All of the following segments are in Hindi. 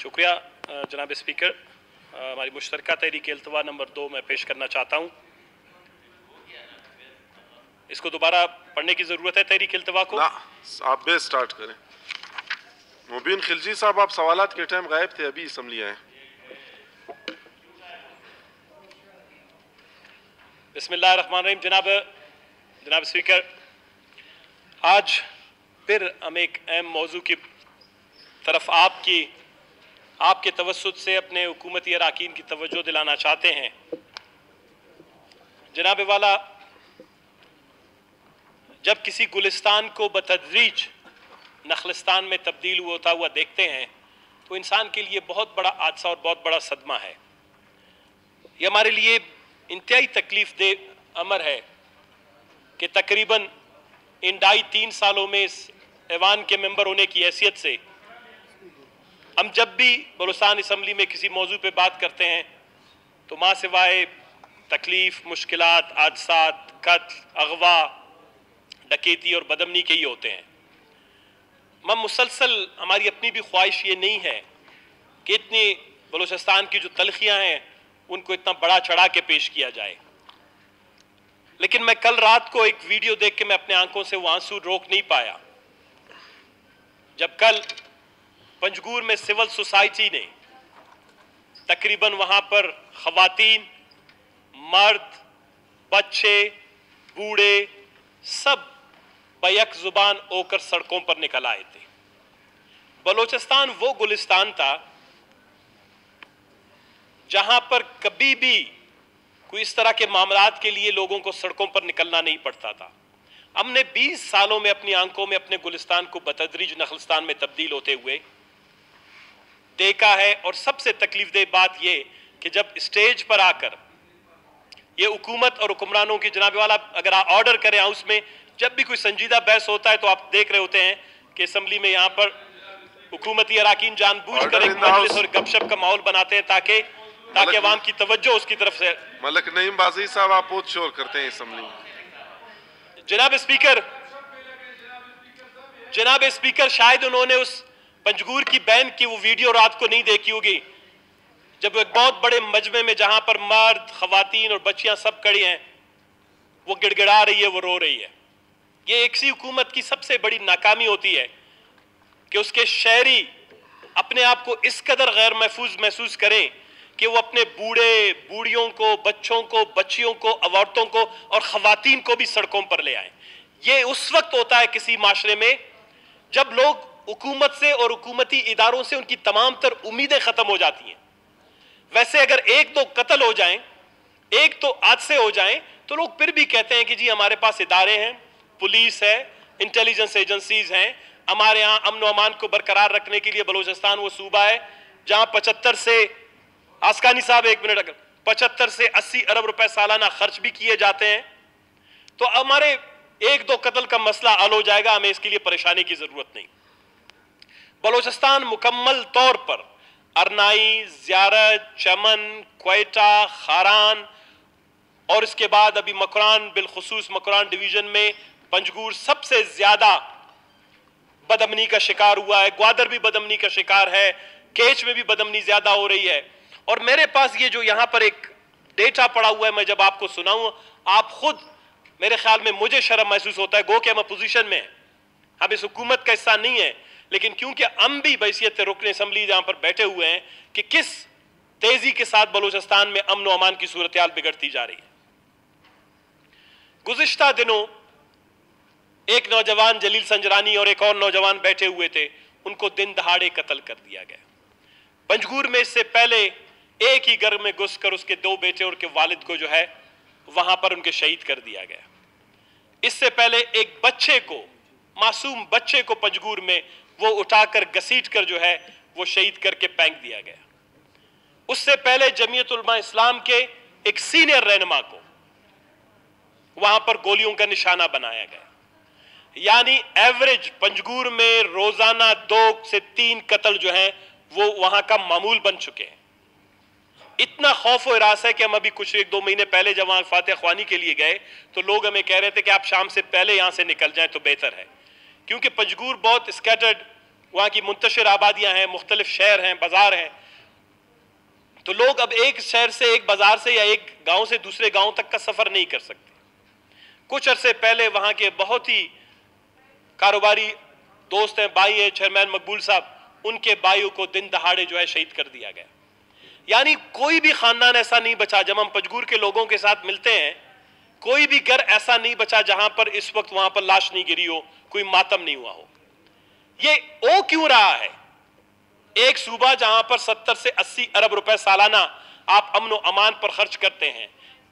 शुक्रिया जनाब स्पीकर। हमारी मुश्तरका तहरीक इल्तवा नंबर 2 मैं पेश करना चाहता हूँ। इसको दोबारा पढ़ने की ज़रूरत है तहरीक इल्तवा को? ना, आप बेस स्टार्ट करें। मुबीन खिलजी साहब, आप सवालात के टाइम गायब थे, अभी असम्बली आए। बिस्मिल्लाहिर्रहमानिर्रहीम। जनाब स्पीकर, आज फिर हम एक अहम मौजू की तरफ आपके तवस्सुत से अपने हुकूमती अराकीन की तवज्जो दिलाना चाहते हैं। जनाब वाला, जब किसी गुलिस्तान को बतदरीज नखलिस्तान में तब्दील होता हुआ देखते हैं तो इंसान के लिए बहुत बड़ा हादसा और बहुत बड़ा सदमा है। ये हमारे लिए इंतहाई तकलीफ दे अमर है कि तकरीबन इन 2.5-3 सालों में इस ऐवान के मेंबर होने की हैसियत से हम जब भी बलूचिस्तान असम्बली में किसी मौजू पे बात करते हैं तो माँ सिवाय तकलीफ, मुश्किलात, हादसात, कत्ल, अगवा, डकैती और बदमनी के ही होते हैं। मुसलसल हमारी अपनी भी ख्वाहिश ये नहीं है कि इतनी बलूचिस्तान की जो तलखियाँ हैं उनको इतना बड़ा चढ़ा के पेश किया जाए, लेकिन मैं कल रात को एक वीडियो देख के मैं अपने आंखों से वो आंसू रोक नहीं पाया। जब कल पंजगूर में सिविल सोसाइटी ने तकरीबन वहां पर खवातीन, मर्द, बच्चे, बूढ़े सब बैक जुबान होकर सड़कों पर निकल आए थे। बलूचिस्तान वो गुलिस्तान था जहां पर कभी भी कोई इस तरह के मामलात के लिए लोगों को सड़कों पर निकलना नहीं पड़ता था। हमने 20 सालों में अपनी आंखों में अपने गुलिस्तान को बतदरीज नखलिस्तान में तब्दील होते हुए देखा है। और सबसे तकलीफदेह बात यह कि जब स्टेज पर आकर ये हुकूमत और हुक्मरानों की जनाब वाला अगर आप ऑर्डर करें हाउस में, जब भी कोई संजीदा बहस होता है तो आप देख रहे होते हैं कि असम्बली में यहाँ पर हुकूमती अराकीन जानबूझकर एक मजलिस और गपशप का माहौल बनाते हैं ताकि अवाम की तवज्जो उसकी तरफ से। मलक नईम बाजी साहब, आप बहुत शोर करते हैं असम्बली में। जनाब स्पीकर, शायद उन्होंने उस पंजगूर की बहन की वो वीडियो रात को नहीं देखी होगी, जब एक बहुत बड़े मजमे में जहां पर मर्द, खवातीन और बच्चियां सब खड़ी हैं, वो गिड़गिड़ा रही है, वो रो रही है। ये एक सी हुकूमत की सबसे बड़ी नाकामी होती है कि उसके शहरी अपने आप को इस कदर गैर महफूज महसूस करें कि वो अपने बूढ़े, बूढ़ियों को, बच्चों को, बच्चियों को, औरतों को और खवातीन को भी सड़कों पर ले आए। ये उस वक्त होता है किसी माशरे में जब लोग हुकूमत से और हुकूमती इदारों से उनकी तमाम तर उम्मीदें खत्म हो जाती हैं। वैसे अगर एक दो कत्ल हो जाएं, एक तो हादसे हो जाएं, तो लोग फिर भी कहते हैं कि जी हमारे पास इदारे हैं, पुलिस है, इंटेलिजेंस एजेंसीज हैं, हमारे यहाँ अमन व अमान को बरकरार रखने के लिए बलूचिस्तान वो सूबा है जहां 75 से आसकानी साहब 1 मिनट, अगर 75 से 80 अरब रुपए सालाना खर्च भी किए जाते हैं तो हमारे एक दो कत्ल का मसला हल हो जाएगा, हमें इसके लिए परेशानी की जरूरत नहीं। बलूचिस्तान मुकम्मल तौर पर अरनाई, ज़ियारत, चमन, क्वेटा, खारान और इसके बाद अभी मकरान, बिलखुसूस मकरान डिवीजन में पंजगूर सबसे ज्यादा बदमनी का शिकार हुआ है। ग्वादर भी बदमनी का शिकार है, केच में भी बदमनी ज्यादा हो रही है। और मेरे पास ये जो यहां पर एक डेटा पड़ा हुआ है, मैं जब आपको सुनाऊं आप खुद, मेरे ख्याल में मुझे शर्म महसूस होता है, गो कि हम अपोजिशन में हैं, हम इस हुकूमत का हिस्सा नहीं है, लेकिन क्योंकि हम भी बहैसियत रुकन असम्बली जहां पर बैठे हुए हैं कि किस तेजी के साथ बलूचिस्तान में अमन व अमान की सूरत हाल बिगड़ती जा रही है। गुज़िश्ता दिनों एक नौजवान जलील संजरानी और एक और नौजवान बैठे हुए थे, उनको दिन दहाड़े कत्ल कर दिया गया। पंजगूर में इससे पहले एक ही घर में घुसकर उसके 2 बेटे और के वालिद को जो है वहां पर उनके शहीद कर दिया गया। इससे पहले एक बच्चे को, मासूम बच्चे को पंजगूर में वो उठाकर घसीट कर जो है वो शहीद करके फेंक दिया गया। उससे पहले जमीयत उलमा इस्लाम के एक सीनियर रहनुमा को वहां पर गोलियों का निशाना बनाया गया। यानी एवरेज पंजगूर में रोजाना 2 से 3 कत्ल जो हैं वो वहां का मामूल बन चुके हैं। इतना खौफ और हिरास है कि हम अभी कुछ 1-2 महीने पहले जब वहां फातिहा ख्वानी के लिए गए तो लोग हमें कह रहे थे कि आप शाम से पहले यहां से निकल जाएं तो बेहतर है, क्योंकि पंजगूर बहुत स्कैटर्ड वहां की मुंतशिर आबादियां हैं, मुख्तलिफ शहर हैं, बाजार हैं। तो लोग अब एक शहर से, एक बाजार से या एक गांव से दूसरे गांव तक का सफर नहीं कर सकते। कुछ अरसे पहले वहां के बहुत ही कारोबारी दोस्त हैं, भाई हैं, चेयरमैन मकबूल साहब, उनके भाइयों को दिन दहाड़े जो है शहीद कर दिया गया। यानी कोई भी खानदान ऐसा नहीं बचा, जब हम पंजगूर के लोगों के साथ मिलते हैं, कोई भी घर ऐसा नहीं बचा जहां पर इस वक्त वहां पर लाश नहीं गिरी हो, कोई मातम नहीं हुआ हो। ये ओ क्यों रहा है? एक सूबा जहां पर 70 से 80 अरब रुपए सालाना आप अमन और अमान पर खर्च करते हैं,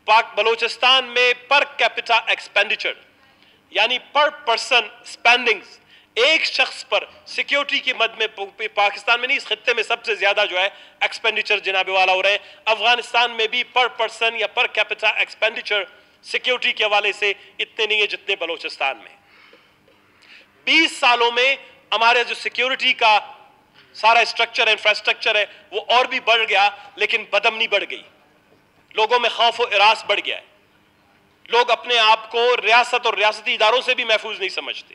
पाक बलोचिस्तान में पर कैपिटा एक्सपेंडिचर यानी पर पर्सन स्पेंडिंग्स, एक शख्स पर सिक्योरिटी की मद में पाकिस्तान में नहीं, इस खित्ते में सबसे ज्यादा जो है एक्सपेंडिचर जनाबे वाला हो रहे हैं। अफगानिस्तान में भी पर पर्सन या पर कैपिटा एक्सपेंडिचर सिक्योरिटी के हवाले से इतने नहीं है जितने बलोचिस्तान में। 20 सालों में हमारे जो सिक्योरिटी का सारा स्ट्रक्चर है, इंफ्रास्ट्रक्चर है, वो और भी बढ़ गया, लेकिन बदअमनी बढ़ गई, लोगों में खौफ और इरास बढ़ गया है। लोग अपने आप को रियासत और रियासती इदारों से भी महफूज नहीं समझते।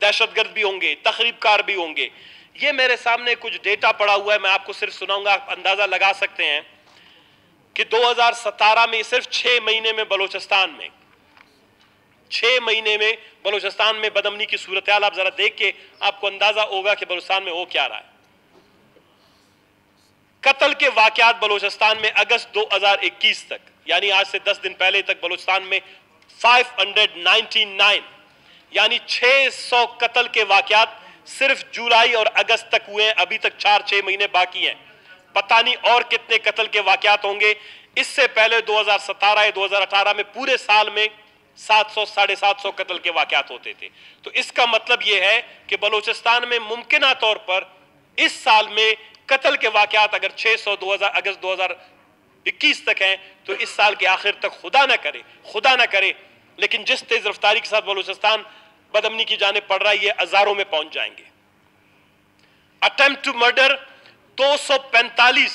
दहशतगर्द भी होंगे, तखरीबकार भी होंगे। ये मेरे सामने कुछ डेटा पड़ा हुआ है, मैं आपको सिर्फ सुनाऊंगा, आप अंदाजा लगा सकते हैं कि 2017 में सिर्फ 6 महीने में बलोचिस्तान में 6 महीने में बलोचिस्तान में बदअमनी की सूरत हाल आप जरा देख के आपको अंदाजा होगा कि बलोचिस्तान में हो क्या रहा है। कत्ल के वाकयात बलोचिस्तान में अगस्त 2021 तक, यानी आज से 10 दिन पहले तक, बलोचिस्तान में 599 यानी 600 कत्ल के वाकयात सिर्फ जुलाई और अगस्त तक हुए हैं। अभी तक 4-6 महीने बाकी हैं, पता नहीं और कितने कत्ल के वाकयात होंगे। इससे पहले 2017 या 2018 में पूरे साल में 700-750 कत्ल के वाकयात होते थे। तो इसका मतलब यह है कि बलोचिस्तान में मुमकिना तौर पर इस साल में कत्ल के वाकयात अगर 600 अगस्त 2021 तक हैं, तो इस साल के आखिर तक खुदा ना करे, लेकिन जिस तेज रफ्तारी के साथ बलोचिस्तान बदअमनी की जाने पड़ रहा है, ये हजारों में पहुंच जाएंगे। अटेम्प्ट टू मर्डर 245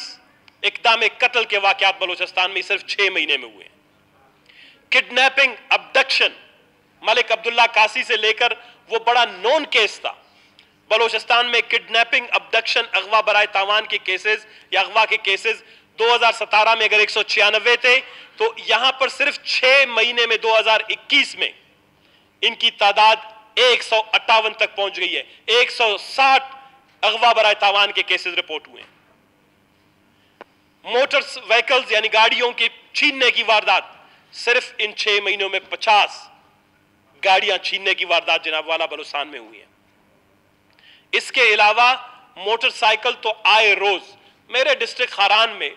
इक़दाम कत्ल के वाकयात बलोचिस्तान में सिर्फ 6 महीने में हुए हैं। किडनैपिंग, अबडक्शन, मलिक अब्दुल्ला कासी से लेकर वो बड़ा नोन केस था। बलोचिस्तान में किडनैपिंग, अबडक्शन, अगवा बराए तावान के केसेस या अगवा के केसेस 2017 में अगर 196 थे, तो यहां पर सिर्फ 6 महीने में 2021 में इनकी तादाद 158 तक पहुंच गई है। 160 अगवा बराए तावान के केसेस रिपोर्ट हुए हैं। मोटर व्हीकल्स यानी गाड़ियों की छीनने की वारदात, सिर्फ इन 6 महीनों में 50 गाड़ियां छीनने की वारदात जनाब वाला बलूचिस्तान में हुई है। इसके अलावा मोटरसाइकिल तो आए रोज मेरे डिस्ट्रिक्ट खारान में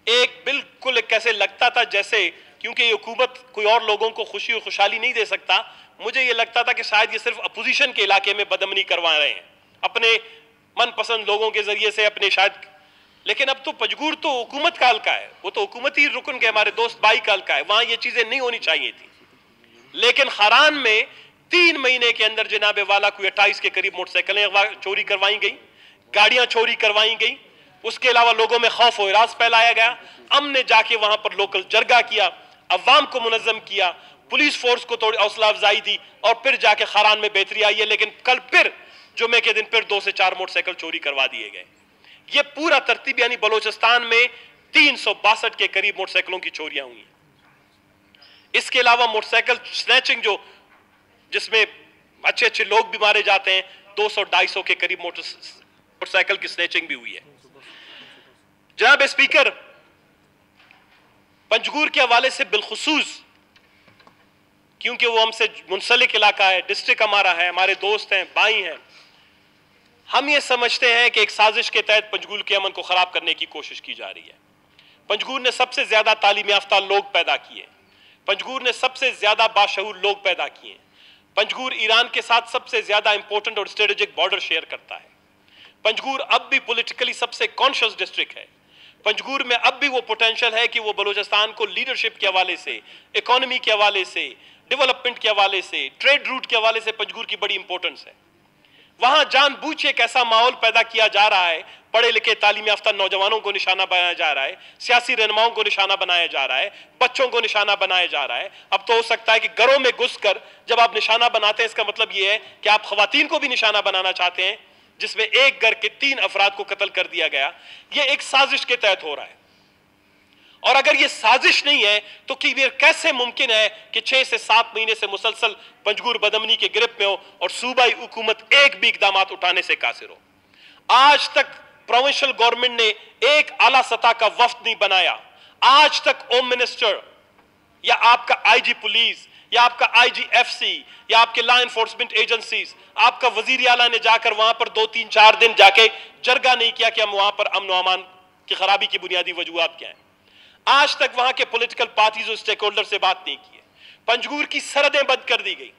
एक बिल्कुल कैसे लगता था जैसे, क्योंकि ये हुकूमत कोई और लोगों को खुशी और खुशहाली नहीं दे सकता, मुझे ये लगता था कि शायद ये सिर्फ अपोजिशन के इलाके में बदअमनी करवा रहे हैं अपने मनपसंद लोगों के जरिए से अपने शायद, लेकिन अब तो पंजगूर तो हुकूमत का हल्का है, वो तो हुकूमती रुकन के हमारे दोस्त भाई का हल्का है, वहां ये चीजें नहीं होनी चाहिए थी। लेकिन खारान में 3 महीने के अंदर जनाबे वाला कोई 28 के करीब मोटरसाइकिलें चोरी करवाई गई, गाड़ियां चोरी करवाई गई। उसके अलावा लोगों में खौफ और इरास फैलाया गया। अमन ने जाके वहां पर लोकल जरगा किया, अवाम को मुनज़्ज़म किया, पुलिस फोर्स को थोड़ी हौसला अफजाई दी और फिर जाके खारान में बेहतरी आई है। लेकिन कल फिर जुमे के दिन फिर 2 से 4 मोटरसाइकिल चोरी करवा दिए गए। ये पूरा तरतीब यानी बलोचिस्तान में 362 के करीब मोटरसाइकिलों की चोरियां हुई। इसके अलावा मोटरसाइकिल स्नैचिंग जिसमें अच्छे अच्छे लोग भी मारे जाते हैं, 200-250 के करीब मोटरसाइकिल की स्नैचिंग भी हुई है। जनाब स्पीकर, पंजगूर के हवाले से बिलखुसूस क्योंकि वो हमसे मुंसलिक इलाका है, डिस्ट्रिक्ट हमारा है, हमारे दोस्त हैं, भाई हैं, हम ये समझते हैं कि एक साजिश के तहत पंजगूर के अमन को खराब करने की कोशिश की जा रही है। पंजगूर ने सबसे ज्यादा तालीम याफ्ता लोग पैदा किए, पंजगूर ने सबसे ज्यादा बाशऊर लोग पैदा किए। पंजगूर ईरान के साथ सबसे ज्यादा इंपॉर्टेंट और स्ट्रेटेजिक बॉर्डर शेयर करता है। पंजगूर अब भी पॉलिटिकली सबसे कॉन्शियस डिस्ट्रिक्ट है। पंजगूर में अब भी वो पोटेंशियल है कि वो बलूचिस्तान को लीडरशिप के हवाले से, इकोनॉमी के हवाले से, डेवलपमेंट के हवाले से, ट्रेड रूट के हवाले से पंजगूर की बड़ी इंपॉर्टेंस है। वहां जानबूझ एक ऐसा माहौल पैदा किया जा रहा है, पढ़े लिखे तालीम याफ्ता नौजवानों को निशाना बनाया जा रहा है, सियासी रहनुमाओं को निशाना बनाया जा रहा है, बच्चों को निशाना बनाया जा रहा है। अब तो हो सकता है कि घरों में घुसकर जब आप निशाना बनाते हैं, इसका मतलब यह है कि आप खवातीन को भी निशाना बनाना चाहते हैं। जिसमें एक घर के 3 अफराद को कत्ल कर दिया गया, यह एक साजिश के तहत हो रहा है। और अगर यह साजिश नहीं है तो कि ये कैसे मुमकिन है कि 6 से 7 महीने से मुसलसल पंजगूर बदअमनी के गिरफ्त में हो और सूबाई हुकूमत एक भी इकदाम उठाने से कासिर हो। आज तक प्रोविंशियल गवर्नमेंट ने एक आला सतह का वफ्द नहीं बनाया। आज तक होम मिनिस्टर या आपका आईजी पुलिस या आपका आईजीएफसी या आपके लॉ एनफोर्समेंट एजेंसीज, आपका वजीर आला ने जाकर वहां पर 2-3-4 दिन जाके जरगा नहीं किया कि हम वहां पर अमन व अमान की खराबी की बुनियादी वजूहात क्या है। आज तक वहां के पॉलिटिकल पार्टीज और स्टेक होल्डर से बात नहीं की है। पंजगूर की सरहदें बंद कर दी गई।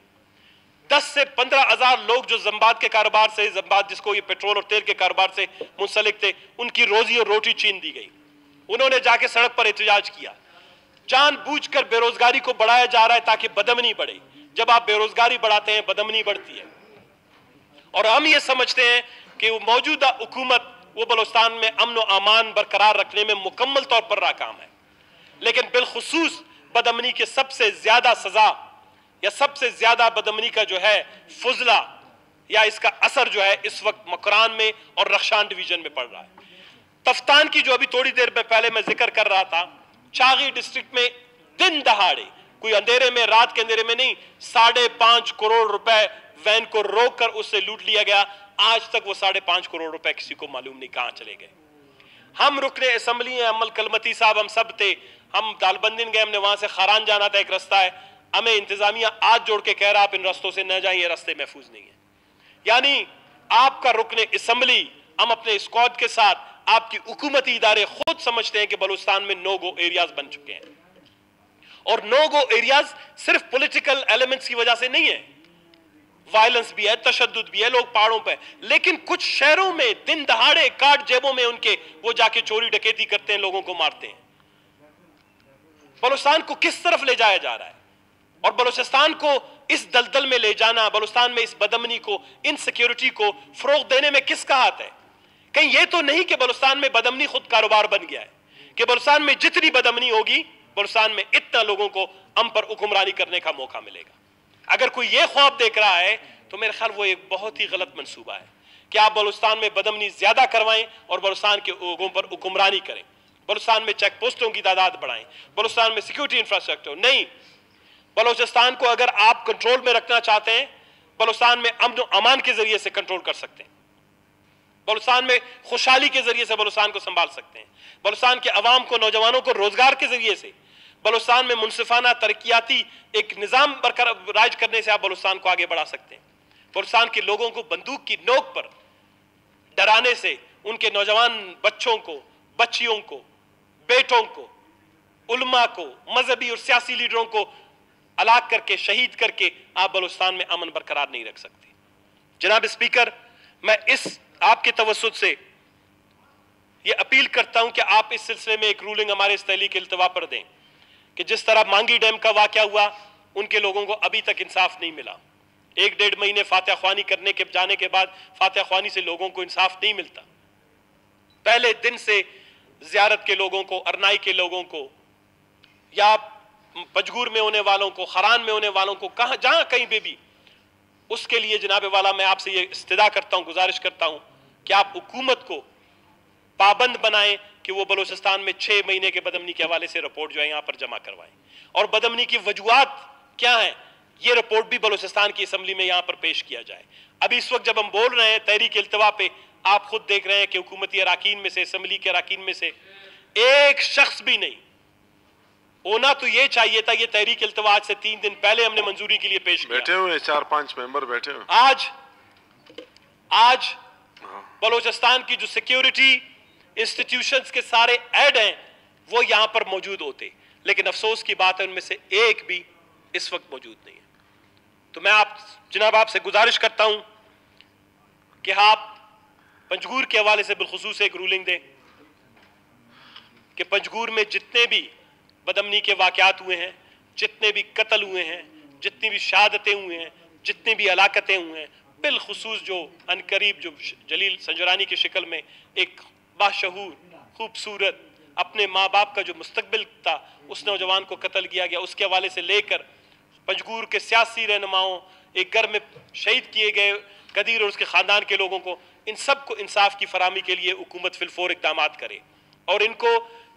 10 से 15 हजार लोग जो जम्बाद के कारोबार से, जम्बाद जिसको ये पेट्रोल और तेल के कारोबार से मुंसलिक थे, उनकी रोजी और रोटी छीन दी गई। उन्होंने जाके सड़क पर एहतजाज किया। जानबूझकर बेरोजगारी को बढ़ाया जा रहा है ताकि बदअमनी बढ़े। जब आप बेरोजगारी बढ़ाते हैं, बदअमनी बढ़ती है। और हम ये समझते हैं कि वो मौजूदा हुकूमत वो बलूचिस्तान में अमन व अमान बरकरार रखने में मुकम्मल तौर पर नाकाम है। लेकिन बिलखुसूस बदअमनी के सबसे ज्यादा सजा या सबसे ज्यादा बदअमनी का जो है फुजला या इसका असर जो है इस वक्त मकरान में और रख्शान डिवीजन में पड़ रहा है। तफ्तान की जो अभी थोड़ी देर में पहले मैं जिक्र कर रहा था, चागी डिस्ट्रिक्ट में दिन दहाड़े, कोई अंधेरे में, रात के अंधेरे में नहीं, 5.5 करोड़ रुपए वैन को रोककर उससे लूट लिया गया। आज तक वो 5.5 करोड़ रुपए किसी को मालूम नहीं कहां चले गए। हम रुकने असम्बली हैं, अमल कलमती साहब हम सब थे, हम दालबंदीन गए, हमने वहां से खारान जाना था, एक रास्ता है, हमें इंतजामिया आज जोड़ के कह रहा आप इन रास्तों से न जाइए, ये रास्ते महफूज नहीं है। यानी आपका रुकने असम्बली, हम अपने स्क्वाड के साथ, आपकी हुकूमती इदारे खुद समझते हैं कि बलूचिस्तान में नो गो एरियाज बन चुके हैं। और नो गो एरियाज सिर्फ पॉलिटिकल एलिमेंट्स की वजह से नहीं है, वायलेंस भी है, तशद्दुद भी है, लोग पहाड़ों पे, लेकिन कुछ शहरों में दिन दहाड़े कार्ड जेबों में उनके वो जाके चोरी डकैती करते हैं, लोगों को मारते हैं। बलूचिस्तान को किस तरफ ले जाया जा रहा है? और बलूचिस्तान को इस दलदल में ले जाना, बलूचिस्तान में इस बदअमनी को, इनसिक्योरिटी को फरोग देने में किसका हाथ है? कहीं ये तो नहीं कि बलूचिस्तान में बदअमनी खुद कारोबार बन गया है, कि बलूचिस्तान में जितनी बदअमनी होगी बलूचिस्तान में इतना लोगों को हम पर हुक्मरानी करने का मौका मिलेगा। अगर कोई ये ख्वाब देख रहा है तो मेरे ख्याल वो एक बहुत ही गलत मंसूबा है कि आप बलूचिस्तान में बदअमनी ज्यादा करवाएं और बलूचिस्तान के लोगों पर हुक्मरानी करें, बलूचिस्तान में चेक पोस्टों की तादाद बढ़ाएं, बलूचिस्तान में सिक्योरिटी इंफ्रास्ट्रक्चर नहीं। बलूचिस्तान को अगर आप कंट्रोल में रखना चाहते हैं, बलूचिस्तान में अमन व अमान के जरिए से कंट्रोल कर सकते हैं, बलूचिस्तान में खुशहाली के जरिए से बलूचिस्तान को संभाल सकते हैं, बलूचिस्तान के अवाम को, नौजवानों को रोजगार के जरिए से, बलूचिस्तान में मुनसिफाना तरक्याती एक निजाम बरकरार राज करने से आप बलूचिस्तान को आगे बढ़ा सकते हैं। बलूचिस्तान के लोगों को बंदूक की नोक पर डराने से, उनके नौजवान बच्चों को, बच्चियों को, बेटों को, उलमा को, मजहबी और सियासी लीडरों को हलाक करके, शहीद करके आप बलूचिस्तान में अमन बरकरार नहीं रख सकते। जनाब स्पीकर, मैं इस आपके तवस्सुत से यह अपील करता हूं कि आप इस सिलसिले में एक रूलिंग हमारे इस तहलीक इल्तवा पर दें कि जिस तरह मांगी डैम का वाकया हुआ, उनके लोगों को अभी तक इंसाफ नहीं मिला। 1-1.5 महीने फातिहा ख्वानी करने के जाने के बाद फातिहा ख्वानी से लोगों को इंसाफ नहीं मिलता। पहले दिन से जियारत के लोगों को, अरनाई के लोगों को, या पंजगूर में होने वालों को, खरान में होने वालों को, कहां जहां कहीं भी, उसके लिए जनाब वाला मैं आपसे ये इस्तिदा करता हूं, गुजारिश करता हूं कि आप हुकूमत को पाबंद बनाएं कि वो बलूचिस्तान में 6 महीने के बदअमनी के हवाले से रिपोर्ट जो है यहां पर जमा करवाएं, और बदअमनी की वजूहात क्या है ये रिपोर्ट भी बलूचिस्तान की असम्बली में यहां पर पेश किया जाए। अभी इस वक्त जब हम बोल रहे हैं तहरीक इल्तवा पे, आप खुद देख रहे हैं कि हुकूमती अराकीन में से, असम्बली के अराकीन में से एक शख्स भी नहीं होना तो ये चाहिए था। ये तहरीक इल्तवा आज से 3 दिन पहले हमने मंजूरी के लिए पेश किया। बैठे हुए 4-5 मेंबर बैठे हुए। आज बलूचिस्तान की जो सिक्योरिटी इंस्टीट्यूशंस के सारे ऐड हैं वो यहां पर मौजूद होते, लेकिन अफसोस की बात है उनमें से एक भी इस वक्त मौजूद नहीं है। तो मैं जनाब आपसे गुजारिश करता हूं कि आप पंजगूर के हवाले से बिलखुसूस एक रूलिंग दें कि पंजगूर में जितने भी बदअमनी के वाकयात हुए हैं, जितने भी कत्ल हुए हैं, जितनी भी शहादतें हुए हैं, जितनी भी हलाकतें हुए हैं, बिलखुसूस जो अनकरीब जो जलील संजरानी की शक्ल में एक बाशहूर, खूबसूरत, अपने माँ बाप का जो मुस्तकबिल था उस नौजवान को कत्ल किया गया, उसके हवाले से लेकर पंजगूर के सियासी रहनुमाओं, एक घर में शहीद किए गए गदीर और उसके ख़ानदान के लोगों को, इन सब को इंसाफ की फराहमी के लिए हुकूमत फिलफोर इक़दाम करे। और इनको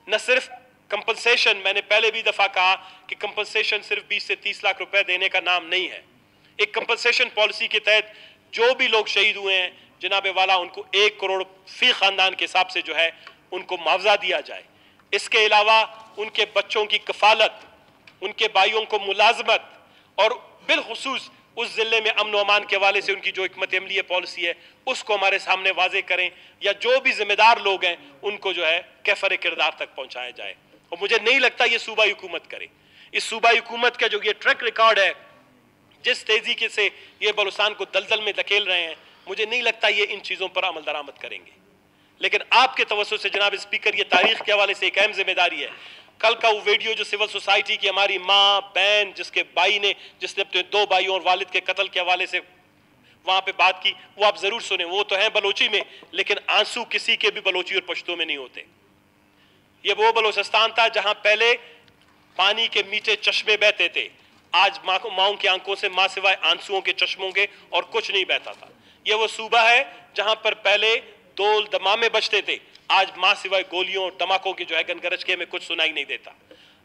न सिर्फ कंपनसेशन, मैंने पहले भी दफ़ा कहा कि कंपनसेशन सिर्फ 20 से 30 लाख रुपए देने का नाम नहीं है। एक कंपनसेशन पॉलिसी के तहत जो भी लोग शहीद हुए हैं जनाब वाला, उनको 1 करोड़ फी ख़ानदान के हिसाब से जो है उनको मुआवजा दिया जाए। इसके अलावा उनके बच्चों की कफालत, उनके भाइयों को मुलाजमत, और बिलखुसूस उस ज़िले में अमन व अमान के हवाले से उनकी जो हिकमत अमली पॉलिसी है उसको हमारे सामने वाजे करें, या जो भी जिम्मेदार लोग हैं उनको जो है कैफर किरदार तक पहुंचाया जाए। और मुझे नहीं लगता ये सूबाई हुकूमत करे। इस सूबाई हुकूमत का जो ये ट्रैक रिकॉर्ड है, जिस तेजी के से ये बलूचिस्तान को दलदल में धकेल रहे हैं, मुझे नहीं लगता ये इन चीज़ों पर अमल दरामद करेंगे। लेकिन आपके तवज्जो से जनाब स्पीकर, ये तारीख के हवाले से एक अहम जिम्मेदारी है। कल का वो वीडियो जो सिविल सोसाइटी की हमारी माँ बहन, जिसके भाई ने, जिसने अपने 2 भाइयों और वालिद के कत्ल के हवाले से वहाँ पे बात की, वो आप ज़रूर सुने। वो तो हैं बलोची में, लेकिन आंसू किसी के भी बलोची और पश्तो में नहीं होते। ये वो बलोचिस्तान था जहाँ पहले पानी के मीठे चश्मे बहते थे, आज माओं की आंखों से माँ सिवाय आंसुओं के चश्मों के और कुछ नहीं बहता था। ये वो सूबा है जहाँ पर पहले दोल दमामे बजते थे, आज माँ सिवाय गोलियों और धमाकों की जो है गनगरज के में कुछ सुनाई नहीं देता।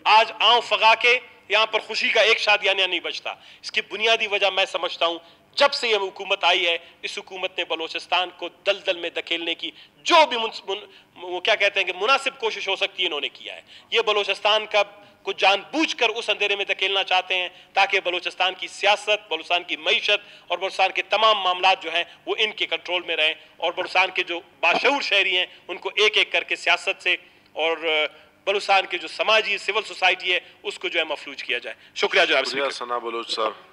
आज आंव फगा के यहाँ पर खुशी का एक शादियाना नहीं बचता। इसकी बुनियादी वजह मैं समझता हूँ, जब से यह हुकूमत आई है, इस हुकूमत ने बलोचिस्तान को दलदल में धकेलने की जो भी वो क्या कहते हैं कि मुनासिब कोशिश हो सकती है इन्होंने किया है। ये बलोचिस्तान का को जानबूझकर उस अंधेरे में धकेलना चाहते हैं ताकि बलूचिस्तान की सियासत, बलूचिस्तान की मईशत और बलूचिस्तान के तमाम मामला जो हैं वो इनके कंट्रोल में रहें, और बलूचिस्तान के जो बाशऊर शहरी हैं उनको एक एक करके सियासत से और बलूचिस्तान के जो समाजी सिविल सोसाइटी है उसको जो है मफलूज किया जाए। शुक्रिया जनाब। सना बलोच साहब।